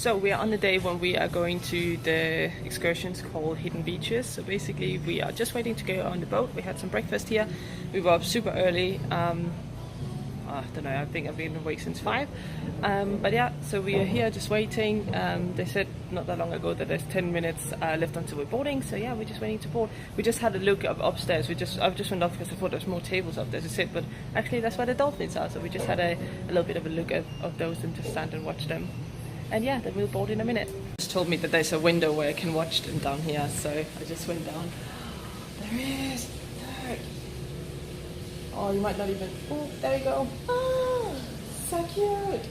So we are on the day when we are going to the excursions called Hidden Beaches. So basically we are just waiting to go on the boat. We had some breakfast here. We were up super early. I don't know, I think I've been awake since 5. But yeah, so we are here just waiting. They said not that long ago that there's 10 minutes left until we're boarding. So yeah, we're just waiting to board. We just had a look up upstairs. I just went up because I thought there's more tables up there to sit. But actually that's where the dolphins are. So we just had a little bit of a look of those and just stand and watch them. And yeah, then we'll board in a minute. Just told me that there's a window where I can watch them down here. So I just went down. There is. Look. Oh, you might not even... Oh, there we go. Oh, so cute.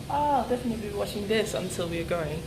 Oh, I'll definitely be watching this until we are going.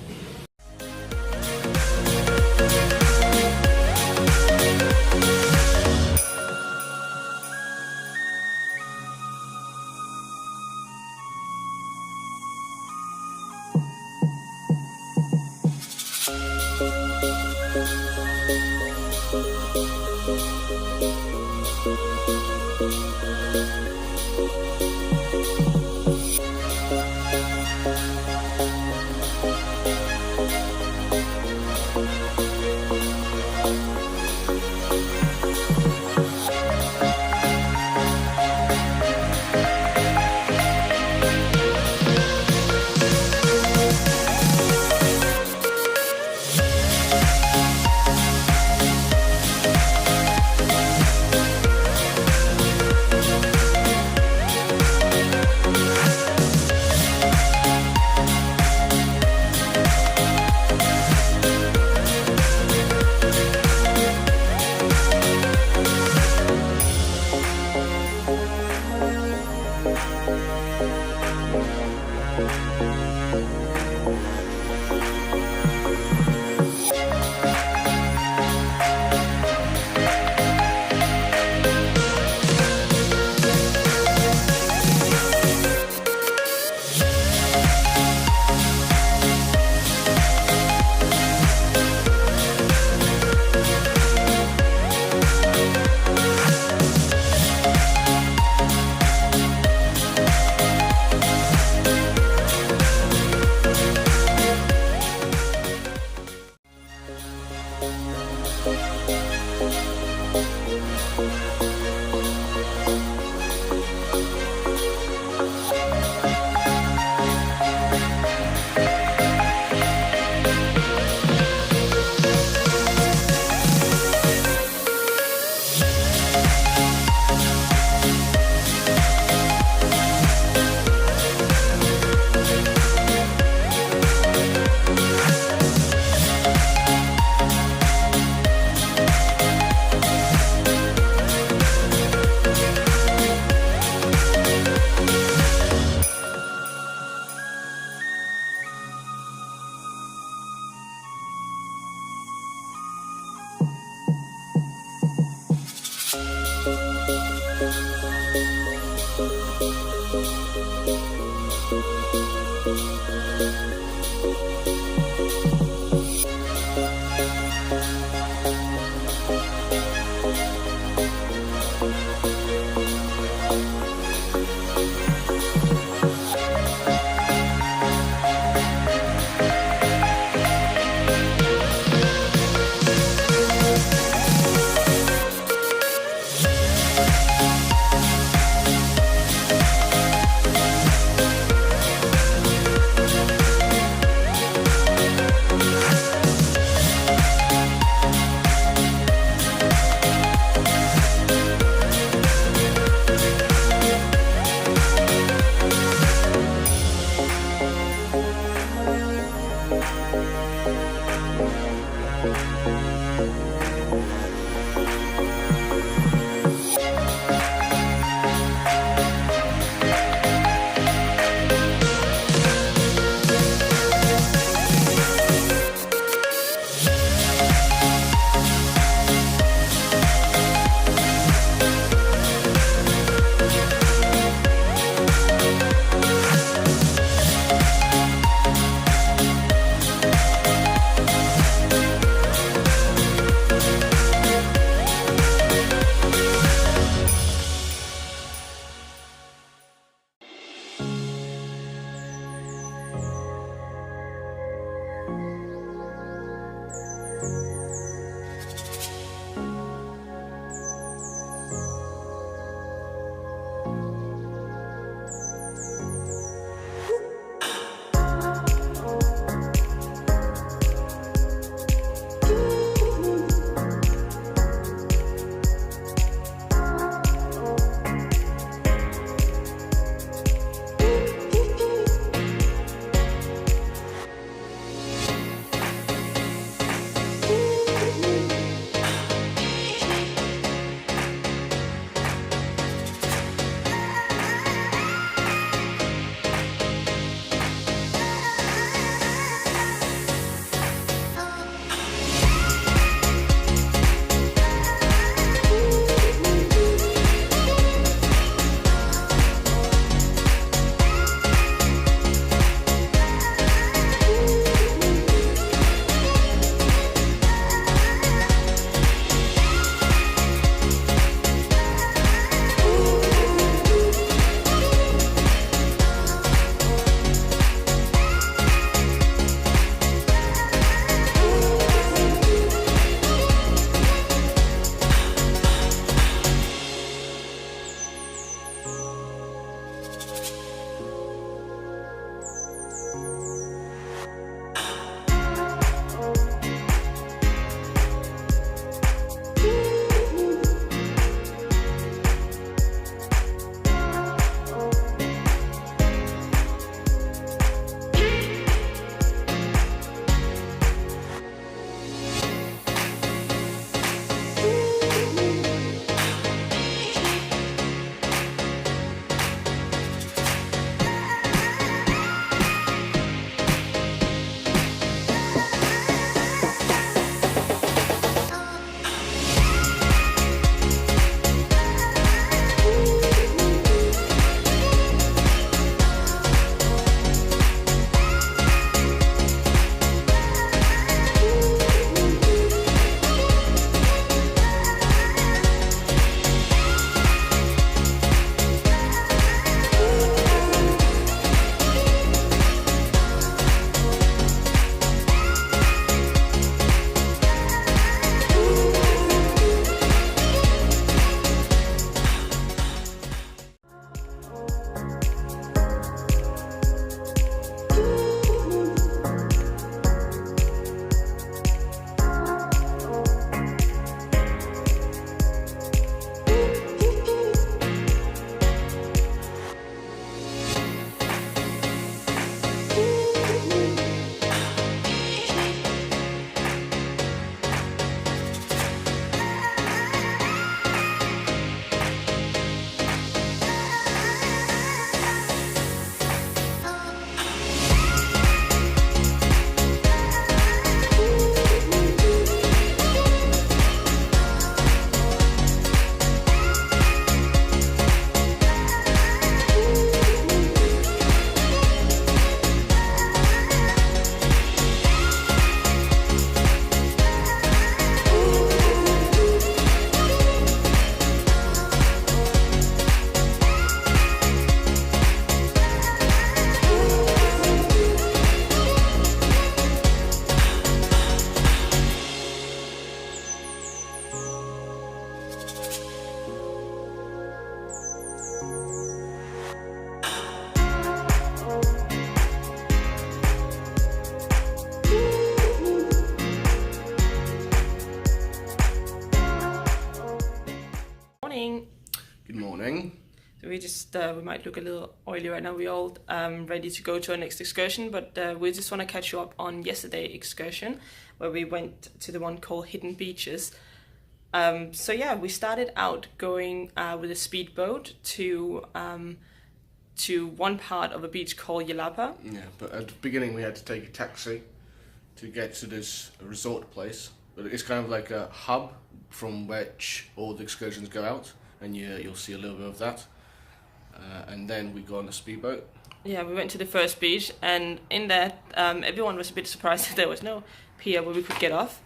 morning. So we just, we might look a little oily right now. We're all ready to go to our next excursion, but we just want to catch you up on yesterday's excursion, where we went to the one called Hidden Beaches. So yeah, we started out going with a speedboat to one part of a beach called Jalapa. Yeah, but at the beginning we had to take a taxi to get to this resort place. But it's kind of like a hub from which all the excursions go out, and you'll see a little bit of that. And then we go on a speedboat. Yeah, we went to the first beach, and in that, everyone was a bit surprised that there was no pier where we could get off.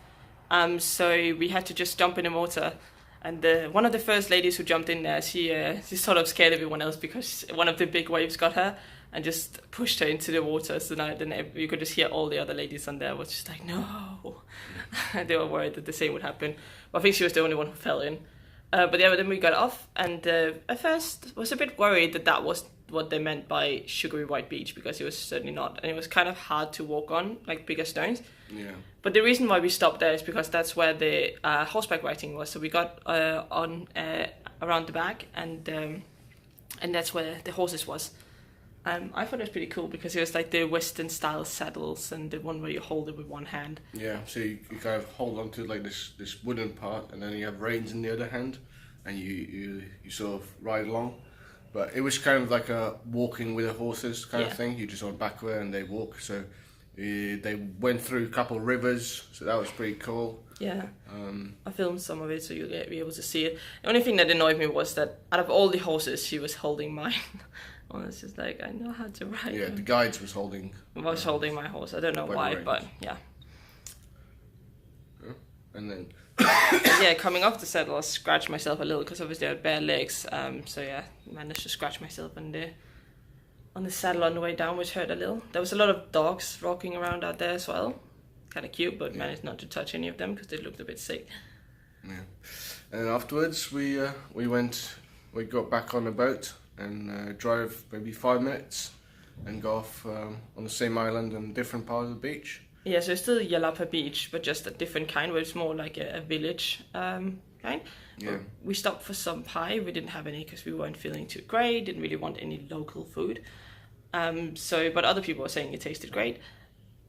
So we had to just jump in the water. And one of the first ladies who jumped in there, she sort of scared everyone else because one of the big waves got her and just pushed her into the water. So now then you could just hear all the other ladies on there was just like, no. They were worried that the same would happen. But I think she was the only one who fell in. But yeah, then we got off, and at first was a bit worried that was what they meant by sugary white beach, because it was certainly not, and it was kind of hard to walk on, like bigger stones. Yeah. But the reason why we stopped there is because that's where the horseback riding was. So we got on around the back, and that's where the horses was. I thought it was pretty cool because it was like the Western style saddles and the one where you hold it with one hand. Yeah, so you kind of hold on to like this wooden part, and then you have reins in the other hand, and you sort of ride along. But it was kind of like a walking with the horses kind of thing. You just on backward and they walk. So they went through a couple of rivers, so that was pretty cool. Yeah, I filmed some of it so you'll be able to see it. The only thing that annoyed me was that out of all the horses, she was holding mine. I was just like, I know how to ride. Yeah, the guides was holding. Holding my horse. I don't know why, but yeah. And then. Yeah, coming off the saddle, I scratched myself a little because obviously I had bare legs. So yeah, managed to scratch myself on the saddle on the way down, which hurt a little. There was a lot of dogs walking around out there as well. Kind of cute, but managed not to touch any of them because they looked a bit sick. Yeah, and afterwards we got back on the boat and drove maybe 5 minutes and go off on the same island and different part of the beach. Yeah, so it's still Jalapa Beach, but just a different kind, where it's more like a village kind. Yeah. We stopped for some pie. We didn't have any because we weren't feeling too great. Didn't really want any local food. But other people were saying it tasted great.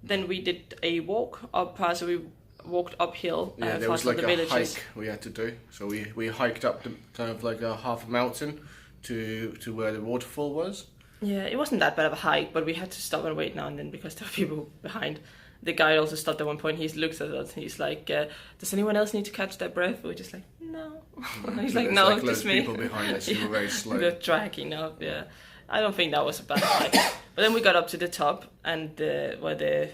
Then we did a walk up. So we walked uphill. Yeah, there was like a hike we had to do. So we hiked up the kind of like a half a mountain to where the waterfall was. Yeah, it wasn't that bad of a hike, but we had to stop and wait now and then because there were people behind. The guy also stopped at one point. He looks at us. He's like, "Does anyone else need to catch their breath?" We're just like, "No." He's like, "No, like just me." People behind us who were very slow. They're dragging up. Yeah, I don't think that was a bad hike. But then we got up to the top and where the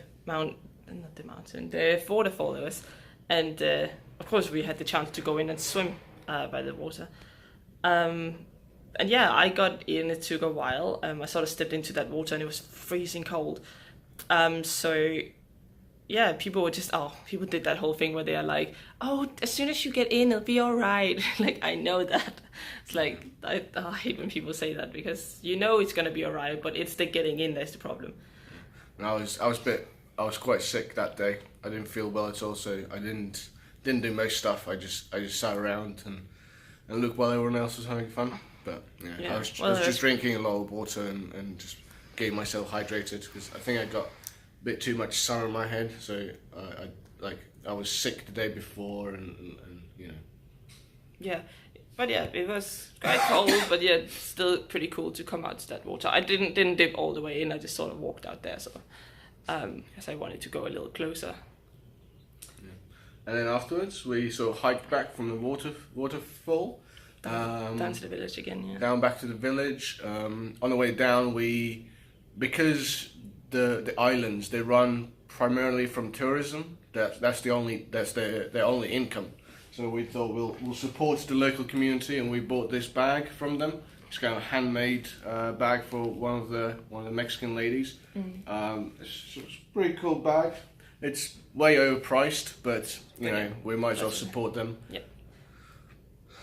waterfall was, and of course we had the chance to go in and swim by the water. And yeah, I got in. It took a while. I sort of stepped into that water and it was freezing cold. So yeah, people did that whole thing where they are like, oh, as soon as you get in, it'll be all right. Like, I know that. It's like, I hate when people say that because you know it's going to be all right, but it's the getting in that's the problem. And I was quite sick that day. I didn't feel well at all, so I didn't do most stuff. I just sat around and looked while everyone else was having fun. But yeah. I was just drinking a lot of water and just getting myself hydrated because I think I got a bit too much sun on my head, so I was sick the day before and you know. Yeah, but yeah, it was quite cold, but yeah, still pretty cool to come out to that water. I didn't dip all the way in. I just sort of walked out there, so because I wanted to go a little closer. Yeah. And then afterwards, we sort of hiked back from the waterfall. Down to the village again, yeah. Down back to the village. On the way down, because the islands, they run primarily from tourism. That's their only income. So we thought we'll support the local community, and we bought this bag from them. It's kind of a handmade bag for one of the Mexican ladies. It's a pretty cool bag. It's way overpriced, but you know we might as well support them. Yeah.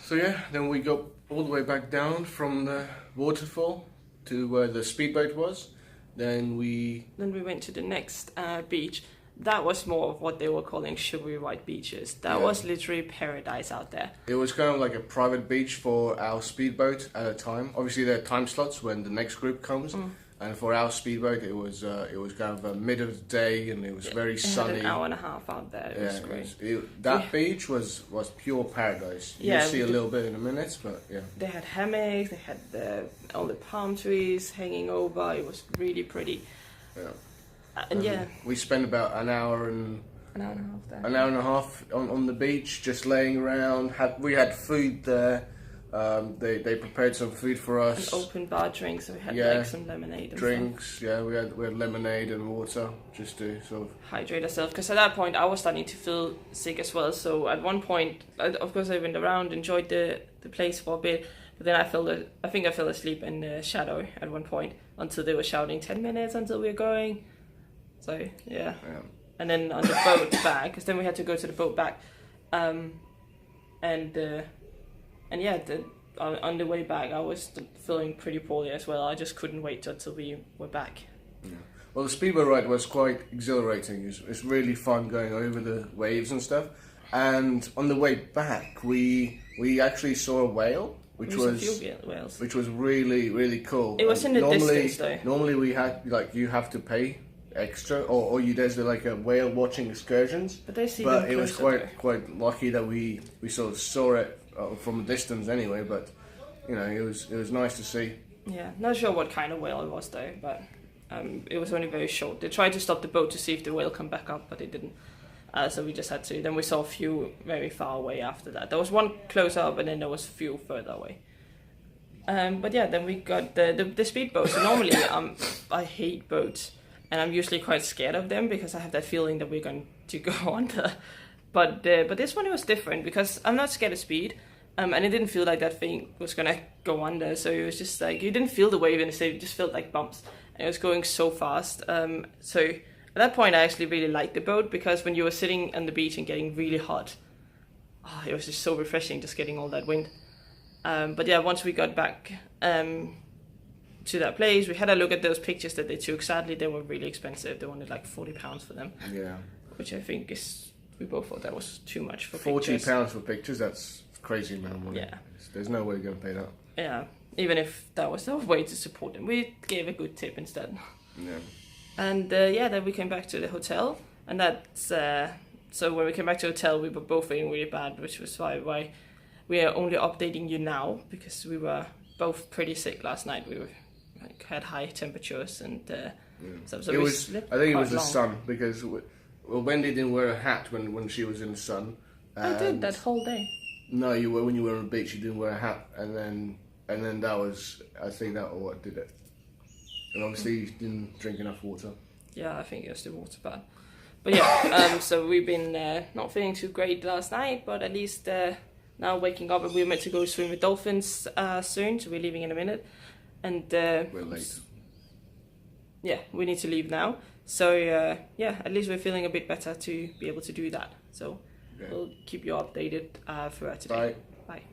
So yeah, then we got all the way back down from the waterfall to where the speedboat was. Then we went to the next beach. that was more of what they were calling sugary white beaches. That was literally paradise out there. It was kind of like a private beach for our speedboat at a time. Obviously, there are time slots when the next group comes, and for our speedboat, it was kind of a mid of the day, and it was very sunny. Had an hour and a half out there. It was great. That beach was pure paradise. You'll see a little bit in a minute, but yeah. They had hammocks. They had all the palm trees hanging over. It was really pretty. Yeah. And we spent about an hour and a half there. An hour and a half on the beach, just laying around. We had food there. They prepared some food for us. An open bar drink, so we had like some lemonade. And drinks. stuff. Yeah, we had lemonade and water just to sort of hydrate ourselves. Because at that point, I was starting to feel sick as well. So at one point, of course, I went around, enjoyed the place for a bit. But then I think I fell asleep in the shadow at one point until they were shouting 10 minutes until we were going. So yeah. And then on the boat back, because then we had to go to the boat back, on the way back I was feeling pretty poorly as well. I just couldn't wait until we were back. Yeah. Well, the speedboat ride was quite exhilarating. It's really fun going over the waves and stuff. And on the way back, we actually saw a whale. Which was really, really cool. It was in the distance though. Normally we had you have to pay extra, or there's like a whale watching excursions. But they see. But it was quite lucky that we sort of saw it from a distance anyway. But it was nice to see. Yeah, not sure what kind of whale it was though, but it was only very short. They tried to stop the boat to see if the whale come back up, but it didn't. So we just had to. Then we saw a few very far away after that. There was one close up, and then there was a few further away. But yeah, then we got the speedboat. So normally, I hate boats, and I'm usually quite scared of them because I have that feeling that we're going to go under. But this one, it was different because I'm not scared of speed, and it didn't feel like that thing was gonna go under. So it was just like you didn't feel the wave, and it just felt like bumps, and it was going so fast. So. At that point, I actually really liked the boat because when you were sitting on the beach and getting really hot, it was just so refreshing just getting all that wind. But yeah, once we got back to that place, we had a look at those pictures that they took. Sadly, they were really expensive. They wanted like £40 for them. Yeah. Which I think we both thought that was too much for pictures. £40 for pictures, that's crazy amount of money. Yeah. There's no way you're going to pay that. Yeah, even if that was the way to support them. We gave a good tip instead. Yeah. And then we came back to the hotel, and that's so when we came back to the hotel, we were both feeling really bad, which was why we are only updating you now because we were both pretty sick last night. We had high temperatures and so I think it was the sun because Wendy didn't wear a hat when she was in the sun. I did that whole day. No, when you were on the beach, you didn't wear a hat, and then that was what did it. And obviously you didn't drink enough water. Yeah, I think it was the water bad. But yeah, so we've been not feeling too great last night, but at least now waking up, and we're meant to go swim with dolphins soon, so we're leaving in a minute. And we're late. Yeah, we need to leave now. So at least we're feeling a bit better to be able to do that. So we'll keep you updated throughout today. Bye. Bye.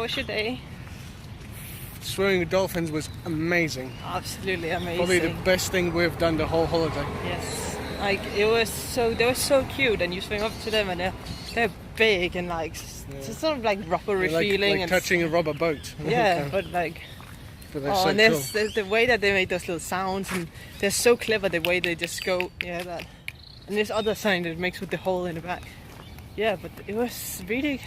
was your day? Swimming with dolphins was amazing. Absolutely amazing. Probably the best thing we've done the whole holiday. Yes. Like they were so cute, and you swim up to them, and they're big and like it's sort of like rubbery feeling, like and touching a rubber boat. yeah, but like. But they're Oh, so and cool. there's the way that they make those little sounds, and they're so clever the way they just go, that. And this other sound that it makes with the hole in the back. Yeah, but it was really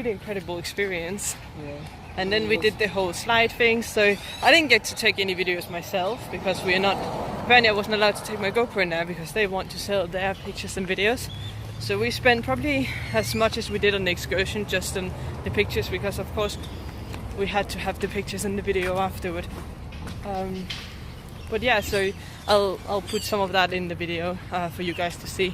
incredible experience. Yeah. And then we did the whole slide thing, so I didn't get to take any videos myself because apparently I wasn't allowed to take my GoPro in there because they want to sell their pictures and videos. So we spent probably as much as we did on the excursion just on the pictures, because of course we had to have the pictures and the video afterward. But yeah, so I'll put some of that in the video for you guys to see.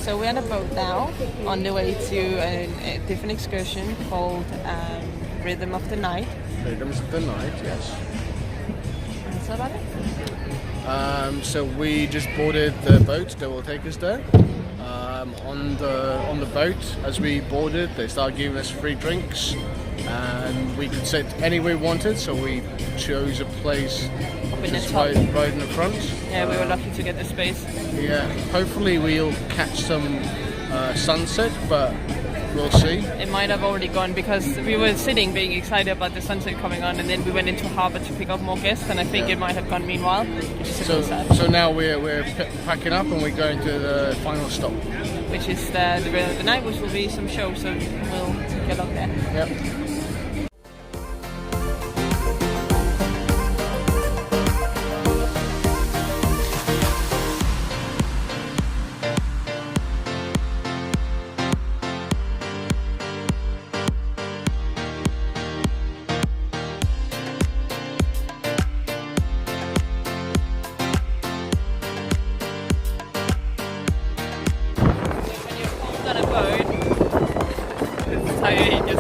So we're on a boat now, on the way to a different excursion called Rhythm of the Night. Rhythms of the Night, yes. What's that about it? So we just boarded the boat that will take us there. On the boat, as we boarded, they started giving us free drinks, and we could sit anywhere we wanted. So we chose a place In the just top. right in the front. Yeah, we were lucky to get the space. Yeah, hopefully we'll catch some sunset, but we'll see. It might have already gone because we were sitting being excited about the sunset coming on, and then we went into harbour to pick up more guests, and I think it might have gone meanwhile, which is a bit sad. So now we're packing up and we're going to the final stop. Which is the Rhythm of the Night, which will be some shows, so we'll take a look there. Yep. On a boat, this is how you eat your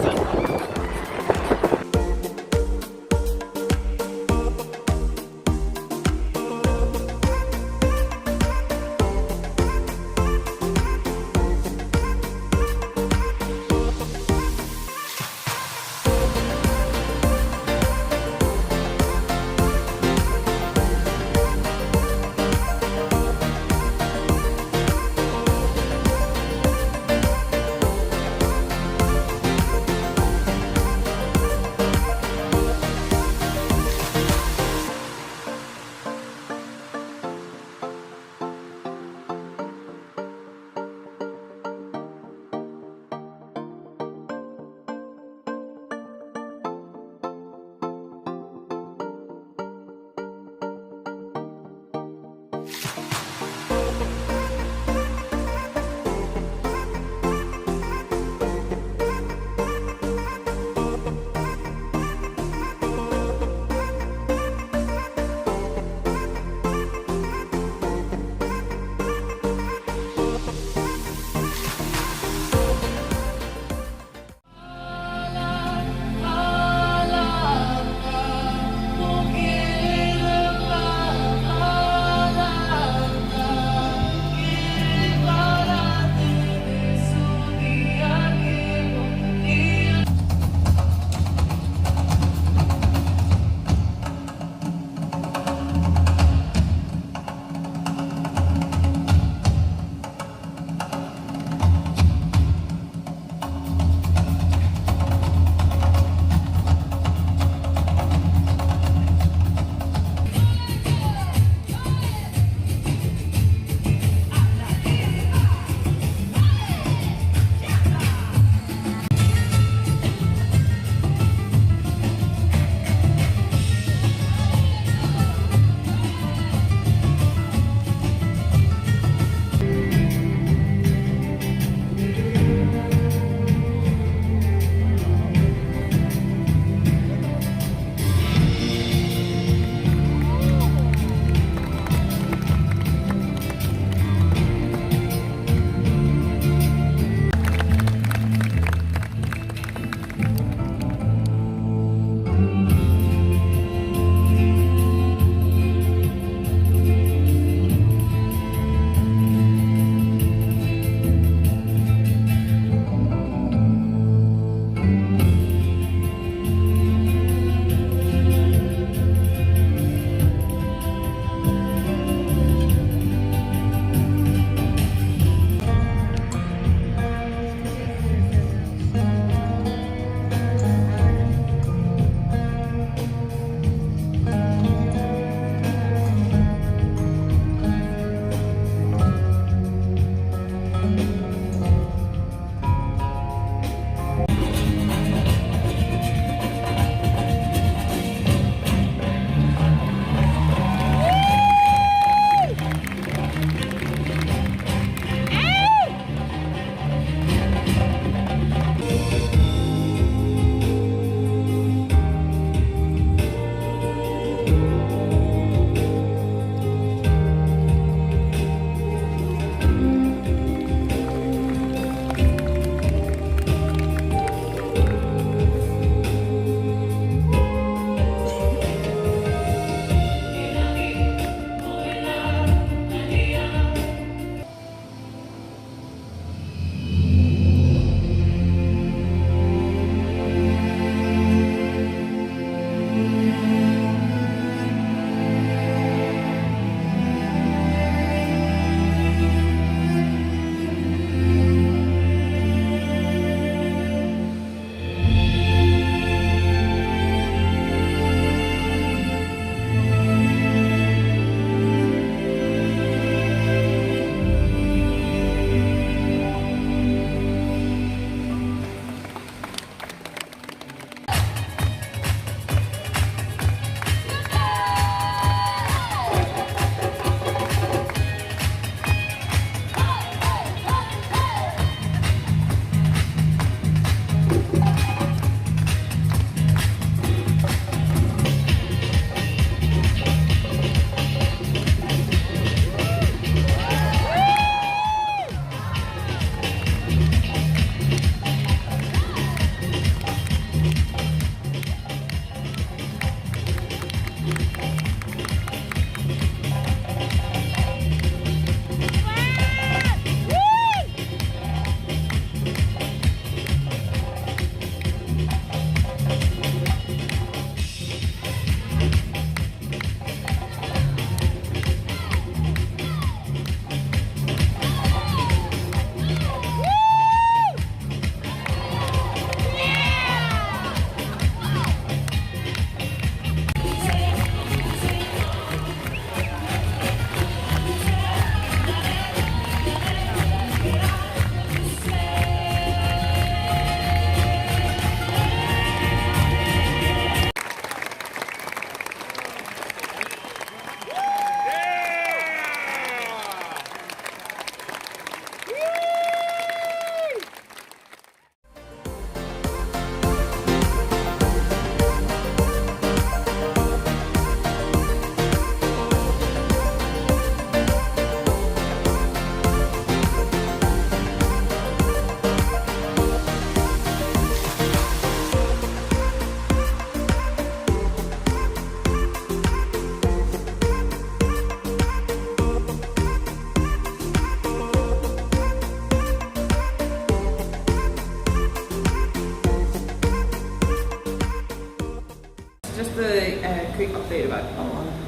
Just a quick update about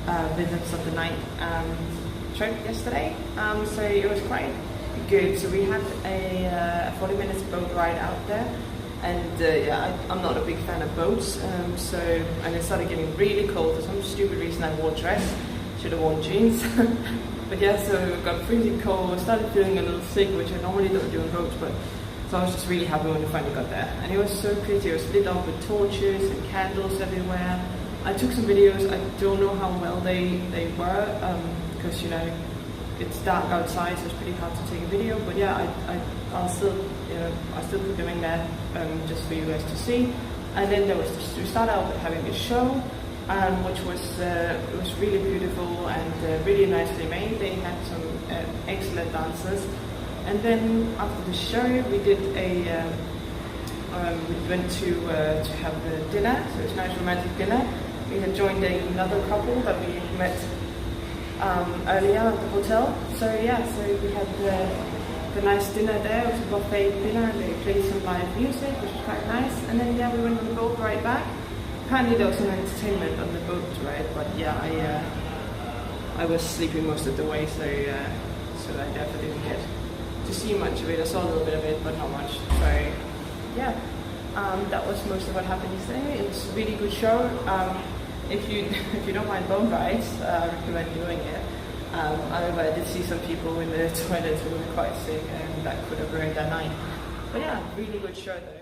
our visits of the night trip yesterday. So it was quite good. So we had a 40 minutes boat ride out there, and yeah, I'm not a big fan of boats. And it started getting really cold for some stupid reason. I wore a dress, should have worn jeans. But yeah, so it got freezing cold. I started feeling a little sick, which I normally don't do on boats, but so I was just really happy when we finally got there. And it was so pretty. It was lit up with torches and candles everywhere. I took some videos. I don't know how well they were, because you know, it's dark outside, so it's pretty hard to take a video. But yeah, I'll still, you know, I still put them in there just for you guys to see. And then we started out with having a show, which was it was really beautiful and really nicely made. They had some excellent dancers. And then after the show, we did we went to have a dinner. So it's a nice romantic dinner. We had joined another couple that we met earlier at the hotel. So yeah, so we had the nice dinner there. It was a buffet dinner, and they played some live music, which was quite nice. And then yeah, we went on the boat right back. Apparently there was some entertainment on the boat ride, but yeah, I was sleeping most of the way, so I definitely didn't get to see much of it. I saw a little bit of it, but not much. So yeah, that was most of what happened yesterday. It was a really good show. If you don't mind boat rides, I recommend doing it. However, I did see some people in the toilets who were quite sick, and that could have ruined their night. But yeah, really good show though.